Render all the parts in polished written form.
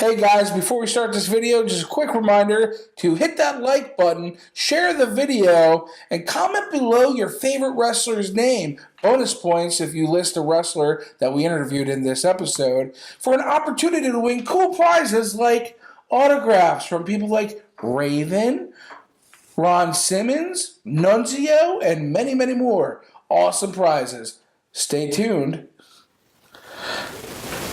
Hey guys, before we start this video, just a quick reminder to hit that like button, share the video, and comment below your favorite wrestler's name. Bonus points if you list a wrestler that we interviewed in this episode for an opportunity to win cool prizes like autographs from people like Raven, Ron Simmons, Nunzio, and many, many more. Awesome prizes. Stay tuned.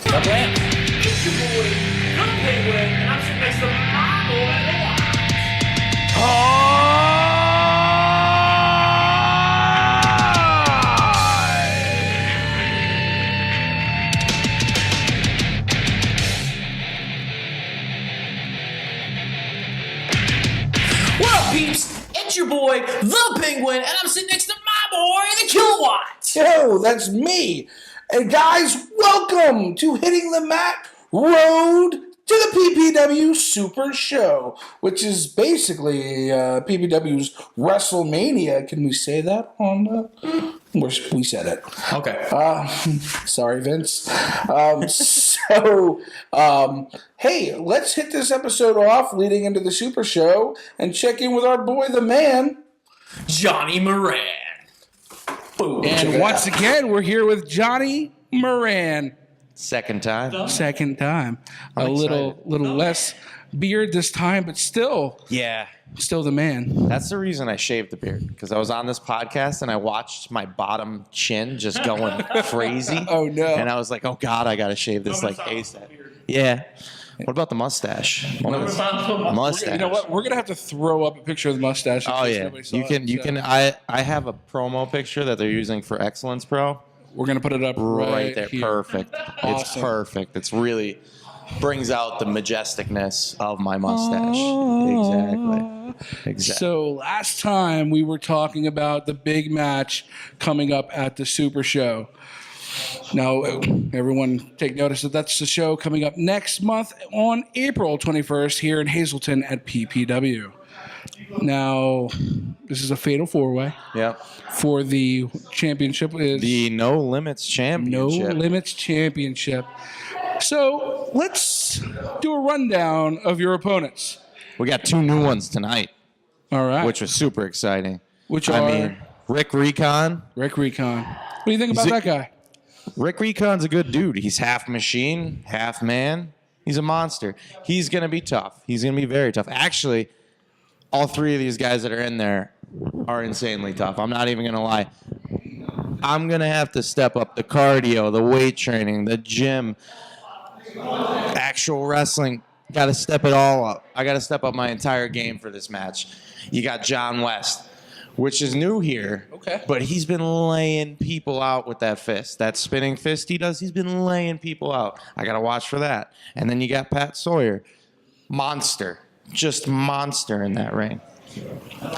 Okay. It's your boy, the Penguin, and I'm sitting next to my boy, What up, peeps? It's your boy, the Penguin, and I'm sitting next to my boy, the Kilowatt. Yo, that's me. And guys, welcome to Hitting the Mat Road to the PPW Super Show, which is basically PPW's WrestleMania. Can we say that on we said it. Okay. Sorry, Vince. Hey, let's hit this episode off leading into the Super Show and check in with our boy, the man, Johnny Moran. Boom. And once again, we're here with Johnny Moran. Second time. Second time. I'm a little excited. less beard this time, but still the man. That's the reason I shaved the beard, because I was on this podcast and I watched my bottom chin just going crazy. Oh, no. And I was like, oh, God, I got to shave this like ASAP. Yeah. What about the mustache? Mustache. You know what? We're gonna have to throw up a picture of the mustache. Oh, yeah. You can. I have a promo picture that they're using for Excellence Pro. We're gonna put it up Right there. here. Perfect. Awesome. It's perfect. It's really brings out the majesticness of my mustache. Exactly. So last time we were talking about the big match coming up at the Super Show. Now, everyone take notice that that's the show coming up next month on April 21st here in Hazleton at PPW. Now, this is a fatal four-way. Yep. For the championship. The No Limits Championship. No Limits Championship. So let's do a rundown of your opponents. We got two new ones tonight, All right. which was super exciting. Which are Rick Recon. Rick Recon. What do you think about that guy? Rick Recon's a good dude. He's half machine, half man. He's a monster. He's going to be tough. He's going to be very tough. Actually, all three of these guys that are in there are insanely tough. I'm not even going to lie. I'm going to have to step up the cardio, the weight training, the gym, actual wrestling. Got to step it all up. I got to step up my entire game for this match. You got John West, which is new here. Okay. But he's been laying people out with that fist. That spinning fist he does, he's been laying people out. I got to watch for that. And then you got Pat Sawyer. Monster. Just monster in that ring.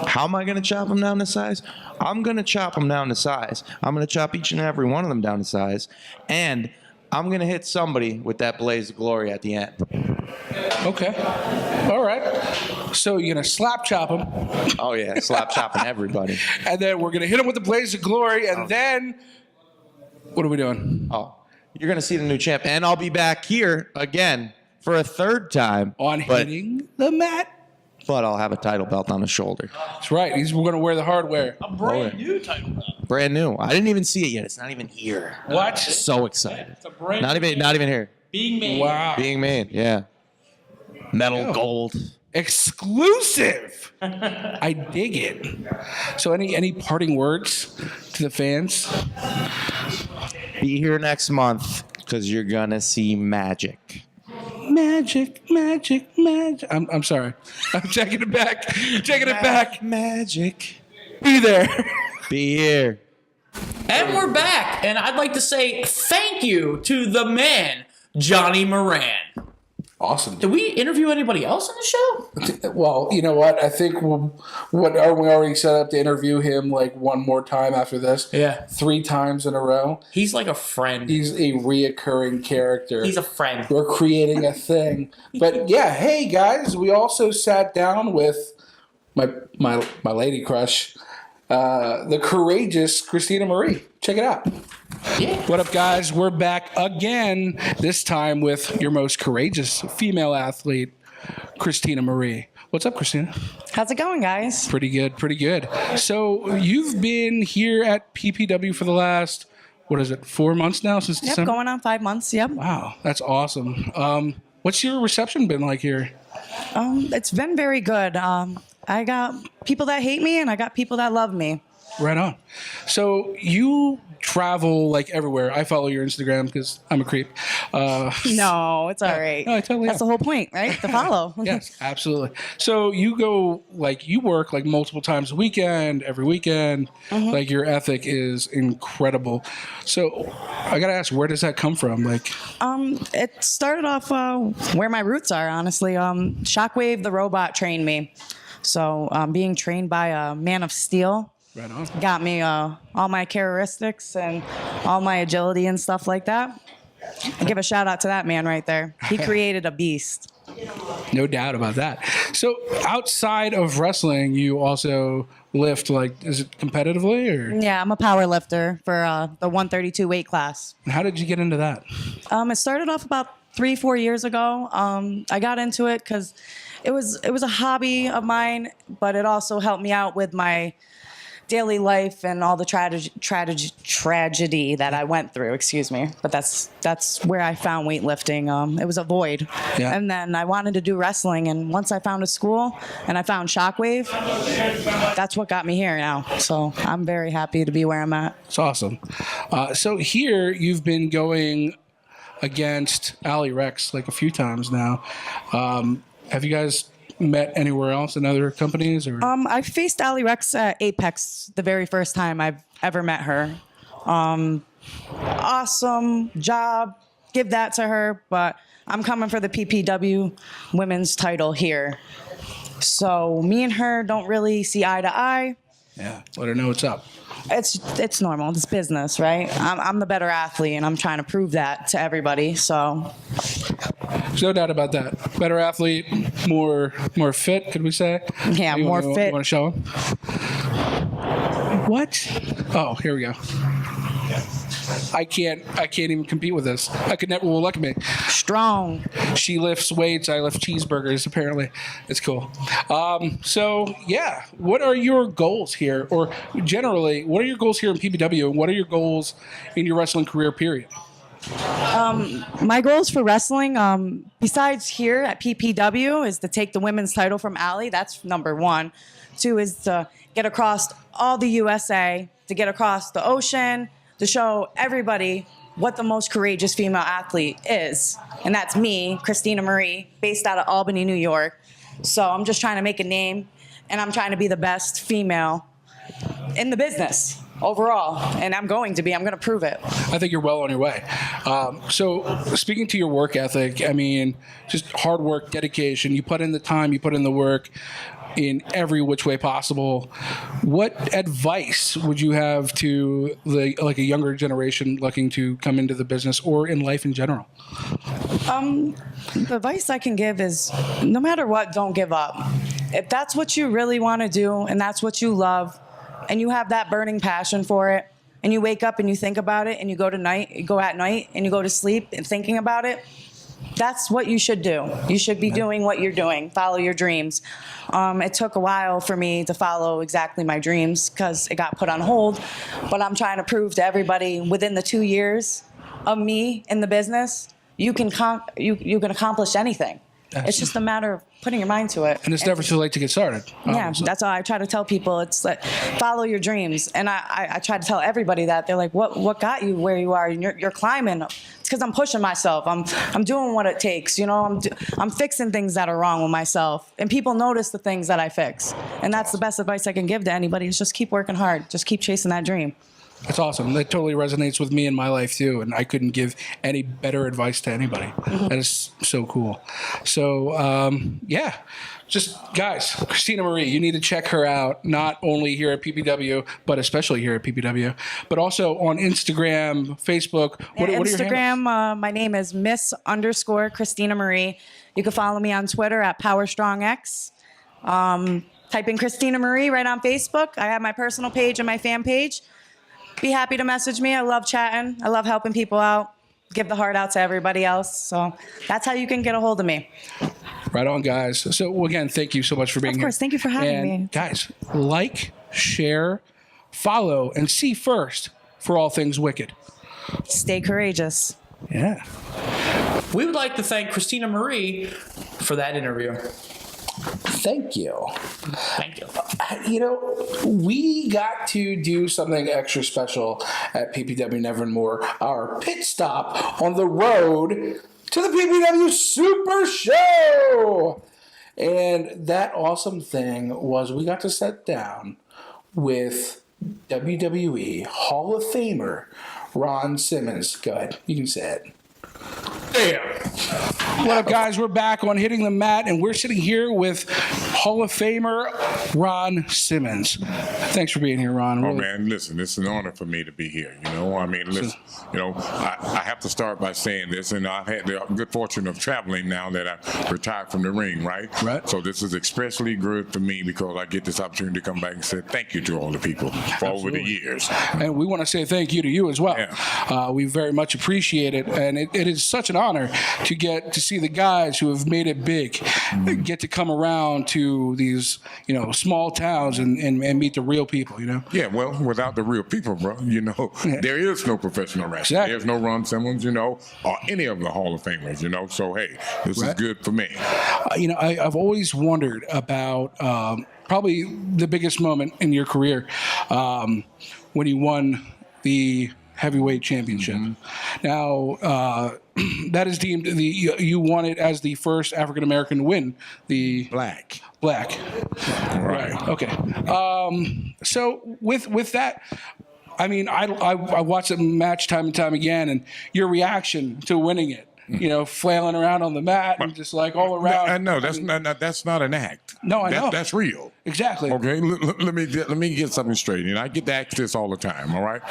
How am I going to chop him down to size? I'm going to chop him down to size. I'm going to chop each and every one of them down to size. And I'm going to hit somebody with that blaze of glory at the end. Okay. All right. So you're going to slap chop him. Oh, yeah. Slap chopping everybody. And then we're going to hit him with the blaze of glory. And then what are we doing? Oh, you're going to see the new champ. And I'll be back here again for a third time. Hitting the mat. But I'll have a title belt on his shoulder. That's right. We're going to wear the hardware. A brand new title belt. Brand new. I didn't even see it yet. It's not even here. What? So excited. It's a brand Not even here. being made. Wow. Being made. Yeah. Metal gold. Exclusive. I dig it. So any parting words to the fans? Be here next month because you're gonna see magic. Magic. I'm sorry. I'm taking it back. Taking it back. Magic. Be there. Be here. And we're back. And I'd like to say thank you to the man, Johnny Moran. Awesome. Did we interview anybody else on the show? Well, you know what? I think we already set up to interview him like one more time after this. Yeah. 3 times in a row. He's like a friend. He's a reoccurring character. He's a friend. We're creating a thing. But yeah, hey guys, we also sat down with my lady crush, the courageous Christina Marie. Check it out. Yeah. What up, guys? We're back again, this time with your most courageous female athlete, Christina Marie. What's up, Christina? How's it going, guys? Pretty good, pretty good. So you've been here at PPW for the last, 4 months now since Yep, December? going on 5 months. Yep. Wow, that's awesome. What's your reception been like here? It's been very good. I got people that hate me, and I got people that love me. Right on. So you travel like everywhere. I follow your Instagram because I'm a creep. No, it's all right. No, I totally That's am. the whole point, right? To follow. Yes, absolutely. So you go you work like multiple times a weekend, every weekend. Like your ethic is incredible. So I gotta ask, where does that come from? It started off where my roots are, honestly. Shockwave the robot trained me. So being trained by a man of steel Right on. got me all my characteristics and all my agility and stuff like that. I give a shout out to that man right there. He created a beast. No doubt about that. So outside of wrestling, you also lift, is it competitively or? Yeah, I'm a power lifter for the 132 weight class. How did you get into that? It started off about 3-4 years ago. I got into it because it was a hobby of mine, but it also helped me out with my daily life and all the tragedy that I went through. Excuse me, but that's where I found weightlifting. It was a void, Yeah. and then I wanted to do wrestling. And once I found a school and I found Shockwave, that's what got me here now. So I'm very happy to be where I'm at. It's awesome. So here you've been going against Ali Rex a few times now. Have you guys met anywhere else in other companies or? I faced Ali Rex at Apex the very first time I've ever met her. Awesome job. Give that to her. But I'm coming for the PPW women's title here. So me and her don't really see eye to eye. Yeah, let her know what's up. It's normal. It's business, right? I'm the better athlete, and I'm trying to prove that to everybody. So There's no doubt about that. Better athlete, more fit, could we say? yeah, more fit. You want to show him? What? Oh, here we go. I can't even compete with this. I could never. Well, look at me. Strong. She lifts weights. I lift cheeseburgers. Apparently, it's cool. So yeah, what are your goals here, or generally, what are your goals here in PPW, and what are your goals in your wrestling career? Period. My goals for wrestling, besides here at PPW, is to take the women's title from Ali. That's number 1. 2 is to get across all the USA, to get across the ocean, to show everybody what the most courageous female athlete is. And that's me, Christina Marie, based out of Albany, New York. So I'm just trying to make a name, and I'm trying to be the best female in the business overall. And I'm going to be. I'm going to prove it. I think you're well on your way. So speaking to your work ethic, I mean, just hard work, dedication. You put in the time, you put in the work in every which way possible. What advice would you have to a younger generation looking to come into the business or in life in general? The advice I can give is no matter what, don't give up. If that's what you really want to do and that's what you love and you have that burning passion for it and you wake up and you think about it and you go at night and you go to sleep and thinking about it, that's what you should do. You should be doing what you're doing. Follow your dreams. It took a while for me to follow exactly my dreams because it got put on hold. But I'm trying to prove to everybody within the 2 years of me in the business, you can accomplish anything. Absolutely. It's just a matter of putting your mind to it. And it's never too late to get started. Yeah, that's all I try to tell people. It's like, follow your dreams. And I try to tell everybody that. They're like, what got you where you are? And you're climbing. It's because I'm pushing myself. I'm doing what it takes. You know, I'm fixing things that are wrong with myself. And people notice the things that I fix. And that's the best advice I can give to anybody is just keep working hard. Just keep chasing that dream. That's awesome. That totally resonates with me in my life too, and I couldn't give any better advice to anybody. Mm-hmm. That is so cool. So yeah, just guys, Christina Marie, you need to check her out, not only here at PPW, but especially here at PPW, but also on Instagram, Facebook. What are your handles? Instagram, my name is Miss_Christina Marie. You can follow me on Twitter at PowerStrongX. Type in Christina Marie right on Facebook. I have my personal page and my fan page. be happy to message me. I love chatting. I love helping people out. Give the heart out to everybody else. So that's how you can get a hold of me. Right on, guys. So again, thank you so much for being here. Of course, thank you for having me. Guys, like, share, follow, and see first for all things Wicked. Stay courageous. Yeah. We would like to thank Christina Marie for that interview. Thank you. Thank you. You know, we got to do something extra special at PPW Nevermore, our pit stop on the road to the PPW Super Show. And that awesome thing was we got to sit down with WWE Hall of Famer Ron Simmons. Go ahead. You can say it. Damn. What up, guys? We're back on Hitting the Mat, and we're sitting here with Hall of Famer Ron Simmons. Thanks for being here, Ron. Oh, man, listen, it's an honor for me to be here. You know, I mean, listen, you know, I have to start by saying this, and I've had the good fortune of traveling now that I've retired from the ring, right? Right. So this is especially good for me because I get this opportunity to come back and say thank you to all the people for over the years. And we want to say thank you to you as well. Yeah. We very much appreciate it, and it is such an honor to get to see the guys who have made it big get to come around to these, you know, small towns and meet the real people, you know? Yeah, well, without the real people, bro, you know, there is no professional wrestling. Exactly. There's no Ron Simmons, you know, or any of the Hall of Famers, you know. So, hey, this is good for me. You know, I've always wondered about probably the biggest moment in your career when you won the heavyweight championship. Now, that is deemed you won it as the first African American to win the Black. Right. Okay. So with that, I mean, I watched the match time and time again, and your reaction to winning it. You know, flailing around on the mat and just like all around. No, that's not an act. No, I know. That's real. Exactly. Okay, let me get something straight. And I get to ask this all the time. All right,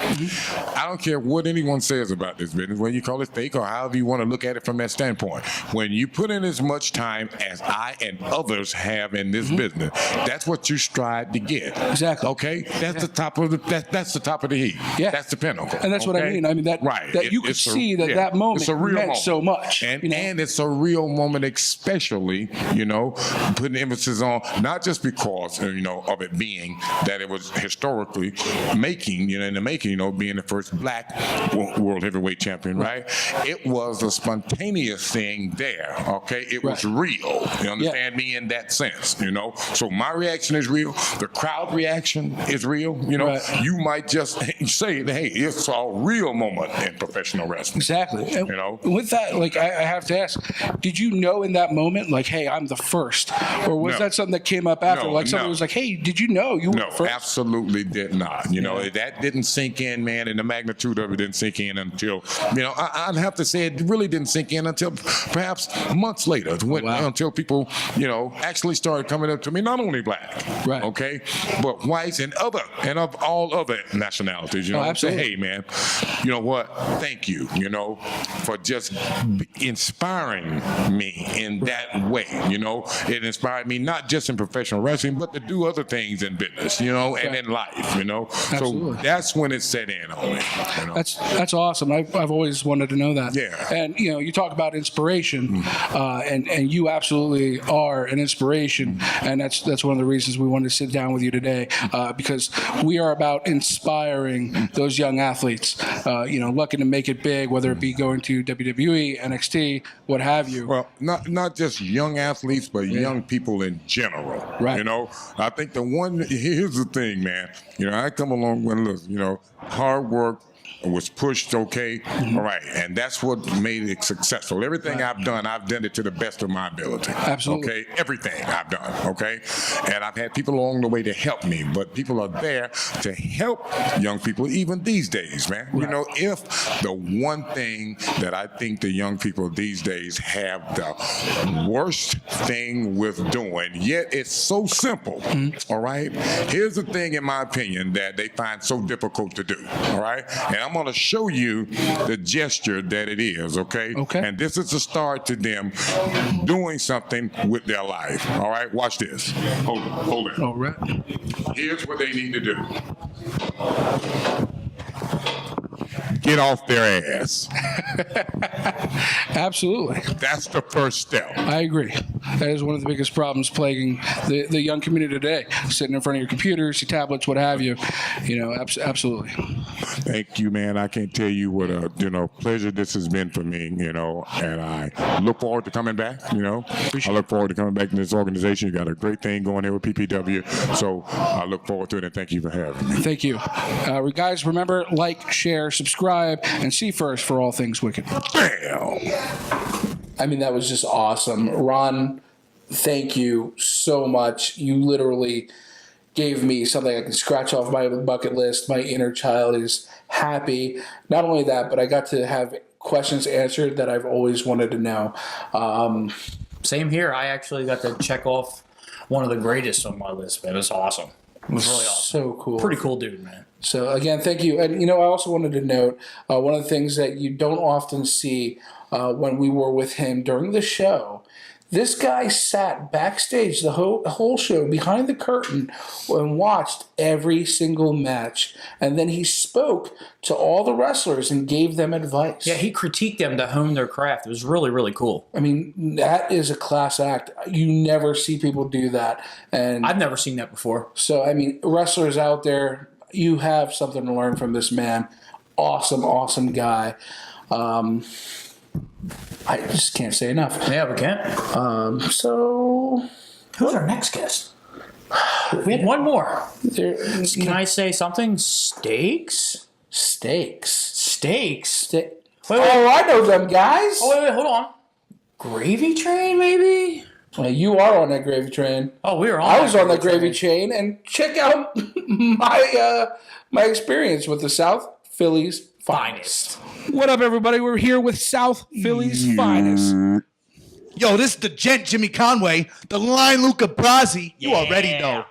I don't care what anyone says about this business, whether you call it fake or however you want to look at it from that standpoint. When you put in as much time as I and others have in this business, that's what you strive to get. Exactly. Okay, that's the top of that's the top of the heap. Yeah. That's the pinnacle. And that's what I mean. I mean that you could see that moment it's a real meant moment. so much. And, you know? and it's a real moment, especially, you know, putting emphasis on not just because, you know, of it being that it was historically making, you know, in the making, you know, being the first black world heavyweight champion, right? It was a spontaneous thing there, okay? It was real. You understand me in that sense, you know? So my reaction is real. The crowd reaction is real. You know, you might just say, hey, it's a real moment in professional wrestling. Exactly. You know? With that, like, I have to ask, did you know in that moment, like, hey, I'm the first? Or was that something that came up after? Like, somebody was like, hey, did you know you were the first? No, absolutely did not. You know, that didn't sink in, man, and the magnitude of it didn't sink in until, you know, I'd have to say it really didn't sink in until perhaps months later, until people, you know, actually started coming up to me, not only black, okay, but whites and of all other nationalities, you know, say, hey, man, you know what, thank you, you know, for just inspiring me in that way, you know. It inspired me not just in professional wrestling, but to do other things in business, you know, and in life, you know. So that's when it set in on me. You know? That's awesome. I've always wanted to know that. Yeah. And you know, you talk about inspiration, and you absolutely are an inspiration, and that's one of the reasons we wanted to sit down with you today, because we are about inspiring those young athletes, you know, looking to make it big, whether it be going to WWE, NXT, what have you. Well, not just young athletes, but young people in general. Right. You know, I think here's the thing, man. You know, I come along with, look, you know, hard work was pushed, okay, all right, and that's what made it successful. Everything I've done it to the best of my ability. Absolutely. Okay, everything I've done, okay, and I've had people along the way to help me, but people are there to help young people even these days, man. You know, if the one thing that I think the young people these days have the worst thing with doing, yet it's so simple, all right, here's the thing, in my opinion, that they find so difficult to do, all right, and I'm going to show you the gesture that it is, okay? And this is a start to them doing something with their life, all right? Watch this. Hold it. All right. Here's what they need to do. get off their ass. Absolutely. That's the first step. I agree. That is one of the biggest problems plaguing the young community today. Sitting in front of your computers, your tablets, what have you. Absolutely. Thank you, man. I can't tell you what a pleasure this has been for me. And I look forward to coming back. I look forward to coming back to this organization. You got a great thing going here with PPW. So I look forward to it, and thank you for having me. Thank you, guys. Remember, like, share, subscribe, and see first for all things wicked. Bam! I mean, that was just awesome. Ron, thank you so much. You literally gave me something I can scratch off my bucket list. My inner child is happy. Not only that, but I got to have questions answered that I've always wanted to know. Same here. I actually got to check off one of the greatest on my list, man. It was awesome. It was really awesome. So cool. Pretty cool dude, man. So, again, thank you. And, I also wanted to note one of the things that you don't often see when we were with him during the show. This guy sat backstage the whole show behind the curtain and watched every single match. And then he spoke to all the wrestlers and gave them advice. Yeah, he critiqued them to hone their craft. It was really, really cool. I mean, that is a class act. You never see people do that. And I've never seen that before. so, I mean, wrestlers out there, you have something to learn from this man. Awesome, awesome guy. I just can't say enough. Yeah, we can. So, Who's our next guest? We had one more. there's Can I say something? Steaks? steaks. Steaks? Wait, Wait, oh, I know them guys. Oh, wait, hold on. Gravy train, maybe? Well, you are on that gravy train. Oh, we were on I was on that gravy train, and check out my experience with the South Philly's finest. What up, everybody? We're here with South Philly's finest. Yo, this is the gent Jimmy Conway, the line Luca Brasi. You already know.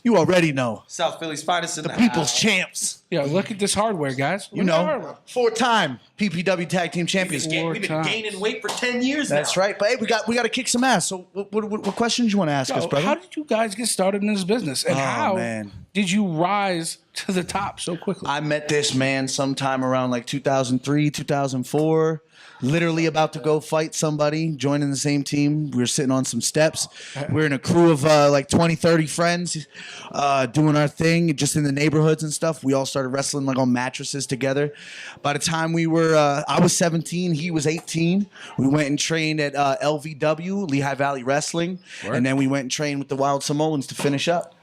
You already know. South Philly's finest in the People's champs. Yeah, look at this hardware, guys. You know, 4-time PPW Tag Team Champions. We've been gaining weight for 10 years now. That's right. But hey, we got to kick some ass. So what questions you want to ask us, brother? How did you guys get started in this business, and how man. did you rise to the top so quickly? I met this man sometime around like 2003, 2004. Literally about to go fight somebody, joining the same team. We were sitting on some steps. We're in a crew of like 20, 30 friends doing our thing just in the neighborhoods and stuff. We all started wrestling like on mattresses together. By the time we were, I was 17, he was 18. We went and trained at LVW, Lehigh Valley Wrestling. Word. And then we went and trained with the Wild Samoans to finish up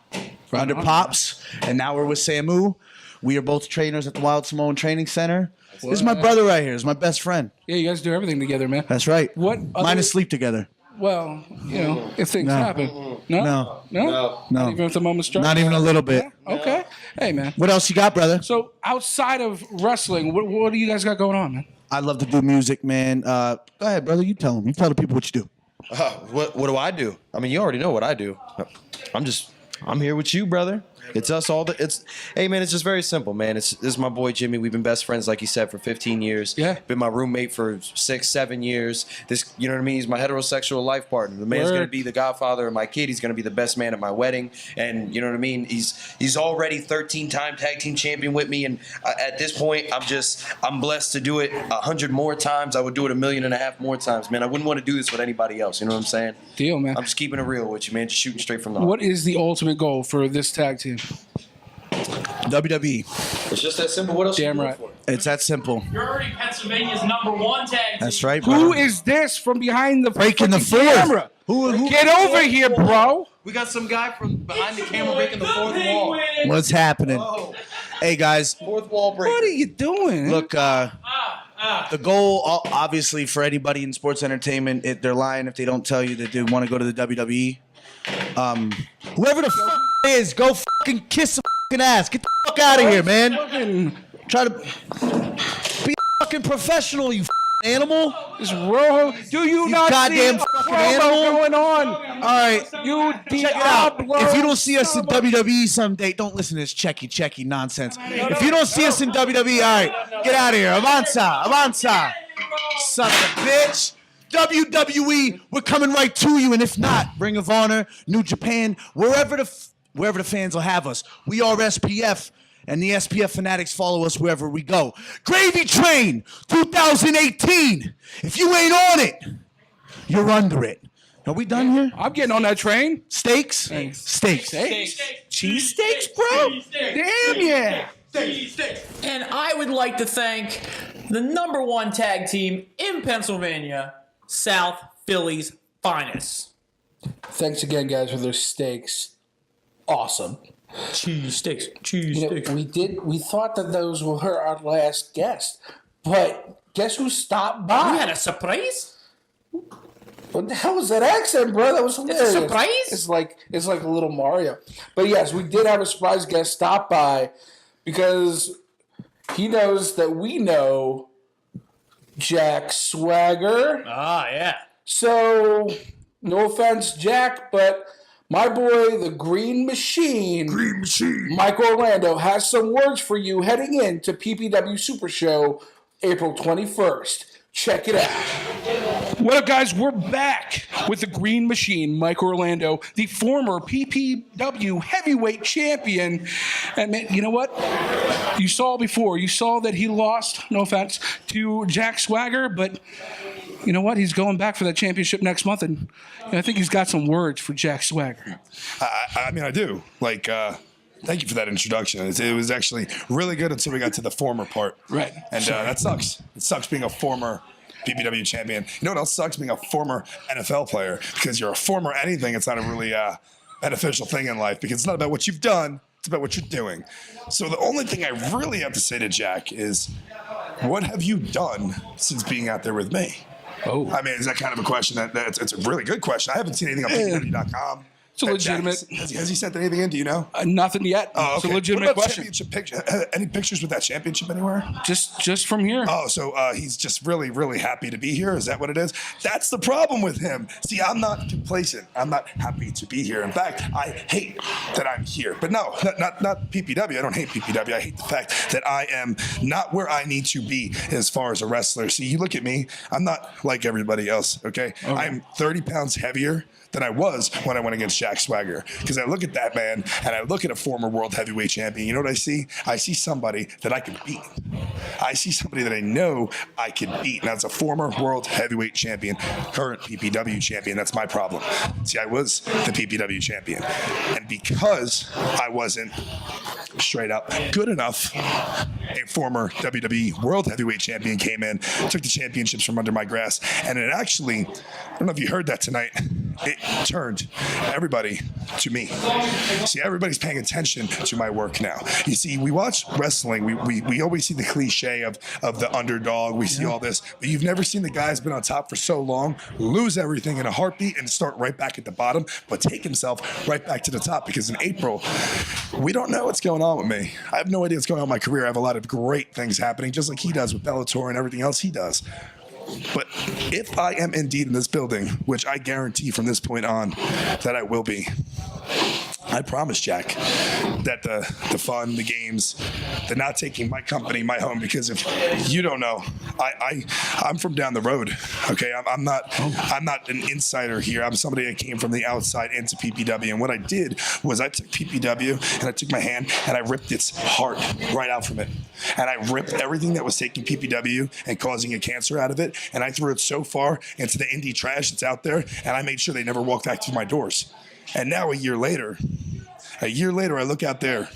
under Pops. And now we're with Samu. We are both trainers at the Wild Samoan Training Center. This is my brother right here. This is my best friend. Yeah, you guys do everything together, man. That's right. What Mine other- is sleep together. Well, if things happen. No? No. Not even if the moment's strike? Not even a little bit. Okay. Hey, man. What else you got, brother? So, outside of wrestling, what do you guys got going on, man? I love to do music, man. Go ahead, brother. You tell them. You tell the people what you do. What do I do? I mean, you already know what I do. I'm here with you, brother. It's us all. Hey, man, it's just very simple, man. This is my boy Jimmy. We've been best friends, like you said, for 15 years. Yeah. Been my roommate for 6, 7 years. You know what I mean? He's my heterosexual life partner. The man's Word. gonna be the godfather of my kid. He's gonna be the best man at my wedding. And you know what I mean? He's already 13-time tag team champion with me. And at this point, I'm blessed to do it 100 more times. I would do it 1.5 million more times, man. I wouldn't want to do this with anybody else. You know what I'm saying? Deal, man. I'm just keeping it real with you, man. Just shooting straight from the heart. What is the ultimate goal for this tag team? WWE. It's just that simple. What else? Damn you right. for? It's that simple. You're already Pennsylvania's #1 tag team. That's right, Who brother. is this from behind the Breaking the freaking fourth. camera? Who- Get over here, bro. We got some guy from behind the camera breaking the fourth wall. What's happening? Hey, guys. Fourth wall break. What are you doing? Look, the goal, obviously, for anybody in sports entertainment, they're lying if they don't tell you that they want to go to the WWE. Whoever the fuck is, go fucking kiss some fucking ass. Get the fuck out of here, man. Try to be a fucking professional, you animal. This Rojo, do you not goddamn see a fucking promo animal. going on? All right. You Check it out. Diablo. If you don't see us in WWE someday, don't listen to this checky nonsense. If you don't see us in WWE, all right, get out of here. Avanza. Son of a bitch. WWE, we're coming right to you. And if not, Ring of Honor, New Japan, wherever the fans will have us. We are SPF. And the SPF fanatics follow us wherever we go. Gravy Train 2018. If you ain't on it, you're under it. Are we done here? I'm getting on that train. Steaks? Steaks. Cheese steaks, bro? Damn yeah. And I would like to thank the #1 tag team in Pennsylvania, South Philly's finest. Thanks again, guys, for those steaks. Awesome. Cheese steaks. We thought that those were our last guest, but guess who stopped by? We had a surprise? What the hell was that accent, bro? That was hilarious. It's a surprise? It's like a little Mario. But yes, we did have a surprise guest stop by because he knows that we know Jack Swagger. Ah, yeah. So, no offense, Jack, but my boy, the Green Machine, Mike Orlando, has some words for you heading into PPW Super Show April 21st. Check it out. What up, guys? We're back with the Green Machine, Mike Orlando, the former PPW heavyweight champion. And man, you know what? You saw before. You saw that he lost, no offense, to Jack Swagger, but you know what? He's going back for that championship next month, and I think he's got some words for Jack Swagger. I mean, I do. Thank you for that introduction. It was actually really good until we got to the former part. Right. And that sucks. It sucks being a former PPW champion. You know what else sucks? Being a former NFL player. Because you're a former anything, it's not a really beneficial thing in life because it's not about what you've done. It's about what you're doing. So the only thing I really have to say to Jack is, what have you done since being out there with me? Oh. I mean, is that kind of a question? It's a really good question. I haven't seen anything on PPW.com. It's a legitimate. Has he sent anything in? Do you know? Nothing yet. Oh, okay. It's a legitimate question. Championship picture? Any pictures with that championship anywhere? Just from here. Oh, so he's just really, really happy to be here. Is that what it is? That's the problem with him. See, I'm not complacent. I'm not happy to be here. In fact, I hate that I'm here. But no, not PPW. I don't hate PPW. I hate the fact that I am not where I need to be as far as a wrestler. See, you look at me. I'm not like everybody else. Okay, I'm 30 pounds heavier than I was when I went against Jack Swagger. Because I look at that man and I look at a former world heavyweight champion. You know what I see? I see somebody that I can beat. I see somebody that I know I can beat. And that's a former world heavyweight champion, current PPW champion. That's my problem. See, I was the PPW champion. And because I wasn't straight up good enough, a former WWE world heavyweight champion came in, took the championships from under my grasp. And it actually, I don't know if you heard that tonight, it turned everybody to me. See, everybody's paying attention to my work now. You see, we watch wrestling. We always see the cliche of the underdog. We see all this, but you've never seen the guy who's been on top for so long lose everything in a heartbeat and start right back at the bottom, but take himself right back to the top. Because in April, we don't know what's going on with me. I have no idea what's going on in my career. I have a lot of great things happening, just like he does with Bellator and everything else he does. But if I am indeed in this building, which I guarantee from this point on that I will be, I promise, Jack, that the fun, the games, the not taking my company, my home, because if you don't know, I'm from down the road. Okay, I'm not an insider here. I'm somebody that came from the outside into PPW, and what I did was I took PPW and I took my hand and I ripped its heart right out from it, and I ripped everything that was taking PPW and causing a cancer out of it, and I threw it so far into the indie trash that's out there, and I made sure they never walked back through my doors. And now a year later, I look out there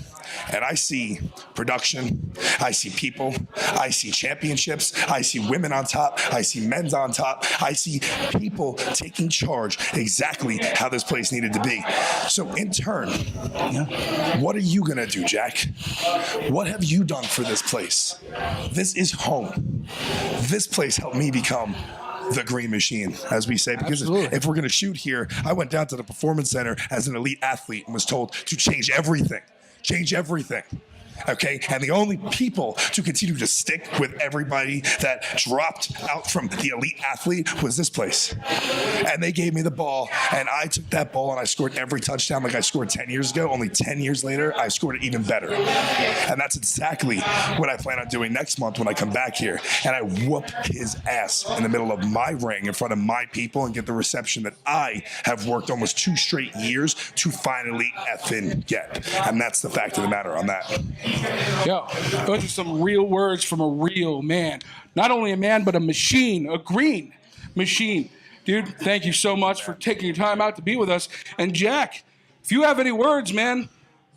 and I see production, I see people, I see championships, I see women on top, I see men's on top, I see people taking charge exactly how this place needed to be. So in turn, what are you gonna do, Jack? What have you done for this place? This is home. This place helped me become the Green Machine, as we say, because if we're going to shoot here, I went down to the Performance Center as an elite athlete and was told to change everything. Okay, and the only people to continue to stick with everybody that dropped out from the elite athlete was this place. And they gave me the ball, and I took that ball and I scored every touchdown like I scored 10 years ago. Only 10 years later, I scored it even better. And that's exactly what I plan on doing next month when I come back here. And I whoop his ass in the middle of my ring in front of my people and get the reception that I have worked almost 2 straight years to finally effing get. And that's the fact of the matter on that. Yo, those are some real words from a real man. Not only a man, but a machine, a green machine. Dude, thank you so much for taking your time out to be with us. And Jack, if you have any words, man,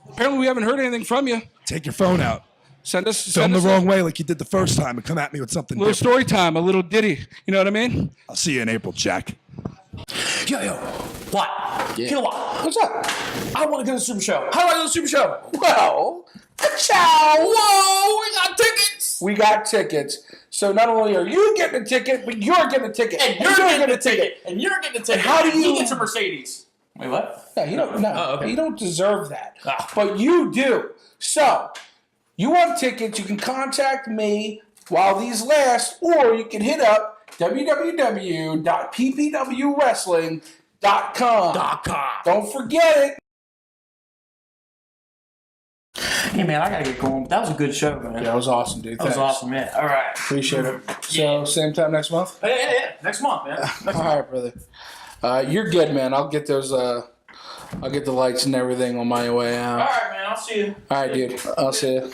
apparently we haven't heard anything from you. Take your phone out. Send us Film the wrong way like you did the first time and come at me with something a little different. story time, a little ditty. You know what I mean? I'll see you in April, Jack. Yo. What? Kilowatt. What's up? I want to go to the Super Show. How do I go to the Super Show? Well, ciao. Whoa, we got tickets. We got tickets. So not only are you getting a ticket, but you're getting a ticket. And you're getting a ticket. And you're getting a ticket. How do you- He gets a Mercedes. Wait, what? No, you don't. No, Oh, okay. you don't deserve that. Ah. But you do. So, you want tickets? You can contact me while these last, or you can hit up www.ppwwrestling.com. Don't forget it. Hey, man, I got to get going. That was a good show, man. Yeah, that was awesome, dude. That was awesome, man. All right. Appreciate it. So, same time next month. Yeah. Next month, man. All right, brother. You're good, man. I'll get those. I'll get the lights and everything on my way out. All right, man. I'll see you. All right, dude. I'll see you.